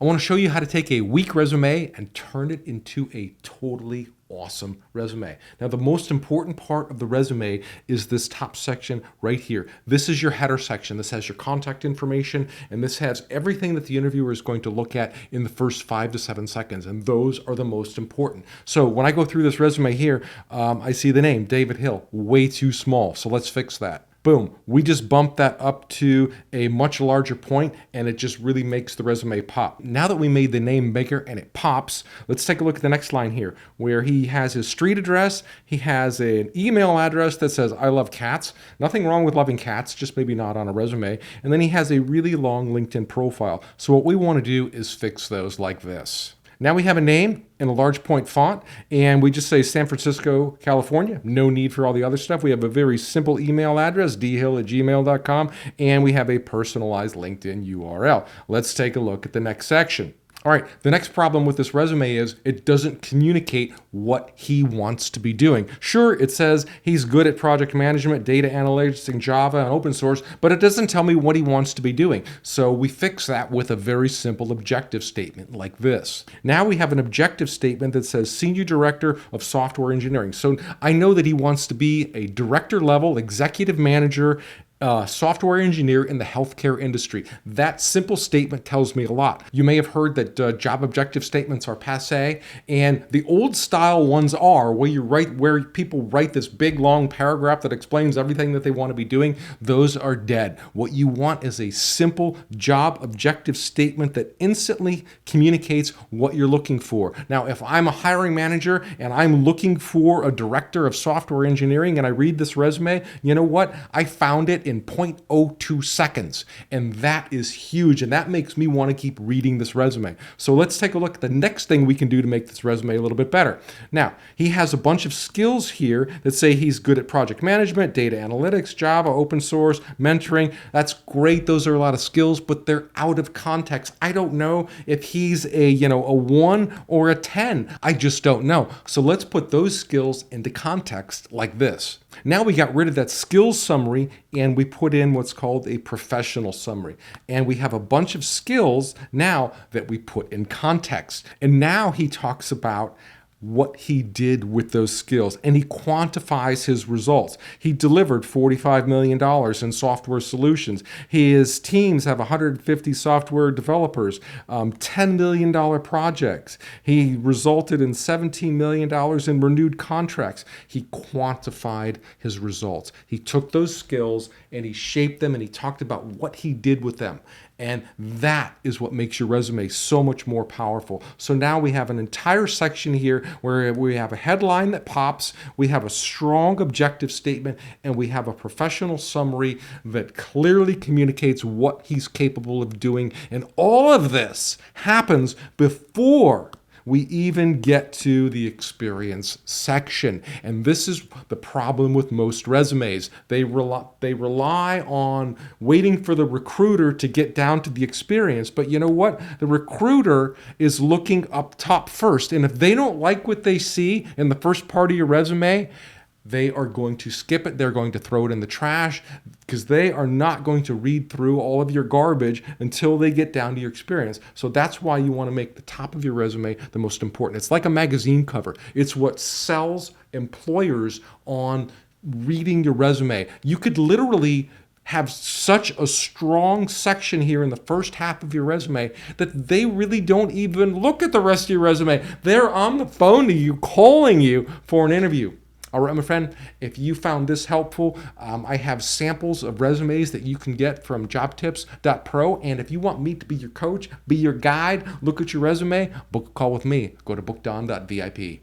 I want to show you how to take a weak resume and turn it into a totally awesome resume. Now, the most important part of the resume is this top section right here. This is your header section. This has your contact information, and this has everything that the interviewer is going to look at in the first 5 to 7 seconds, and those are the most important. So when I go through this resume here, I see the name, David Hill, way too small. So let's fix that. Boom, we just bumped that up to a much larger point, and it just really makes the resume pop. Now that we made the name bigger and it pops, let's take a look at the next line here, where he has his street address, he has an email address that says, I love cats. Nothing wrong with loving cats, just maybe not on a resume. And then he has a really long LinkedIn profile. So what we want to do is fix those like this. Now we have a name in a large point font, and we just say San Francisco, California. No need for all the other stuff. We have a very simple email address, dhill@gmail.com, and we have a personalized LinkedIn URL. Let's take a look at the next section. All right, the next problem with this resume is it doesn't communicate what he wants to be doing. Sure, it says he's good at project management, data analytics, and Java, and open source, but it doesn't tell me what he wants to be doing. So we fix that with a very simple objective statement like this. Now we have an objective statement that says Senior Director of Software Engineering. So I know that he wants to be a director level, executive manager, software engineer in the healthcare industry. That simple statement tells me a lot. You may have heard that job objective statements are passé, and the old style ones are where people write this big long paragraph that explains everything that they want to be doing. Those are dead. What you want is a simple job objective statement that instantly communicates what you're looking for. Now, if I'm a hiring manager and I'm looking for a director of software engineering and I read this resume, you know what? I found it in 0.02 seconds. And that is huge. And that makes me want to keep reading this resume. So let's take a look at the next thing we can do to make this resume a little bit better. Now, he has a bunch of skills here that say he's good at project management, data analytics, Java, open source, mentoring. That's great. Those are a lot of skills, but they're out of context. I don't know if he's a 1 or a 10. I just don't know. So let's put those skills into context like this. Now we got rid of that skills summary and we put in what's called a professional summary. And we have a bunch of skills now that we put in context. And now he talks about what he did with those skills, and he quantifies his results. He delivered $45 million in software solutions. His teams have 150 software developers, $10 million projects. He resulted in $17 million in renewed contracts. He quantified his results. He took those skills and he shaped them, and he talked about what he did with them. And that is what makes your resume so much more powerful. So now we have an entire section here where we have a headline that pops, we have a strong objective statement, and we have a professional summary that clearly communicates what he's capable of doing. And all of this happens before we even get to the experience section. And this is the problem with most resumes. They rely on waiting for the recruiter to get down to the experience. But you know what? The recruiter is looking up top first. And if they don't like what they see in the first part of your resume, they are going to skip it. They're going to throw it in the trash because they are not going to read through all of your garbage until they get down to your experience. So that's why you want to make the top of your resume the most important. It's like a magazine cover. It's what sells employers on reading your resume. You could literally have such a strong section here in the first half of your resume that they really don't even look at the rest of your resume. They're on the phone to you, calling you for an interview. All right, my friend, if you found this helpful, I have samples of resumes that you can get from jobtips.pro. And if you want me to be your coach, be your guide, look at your resume, book a call with me. Go to bookdon.vip.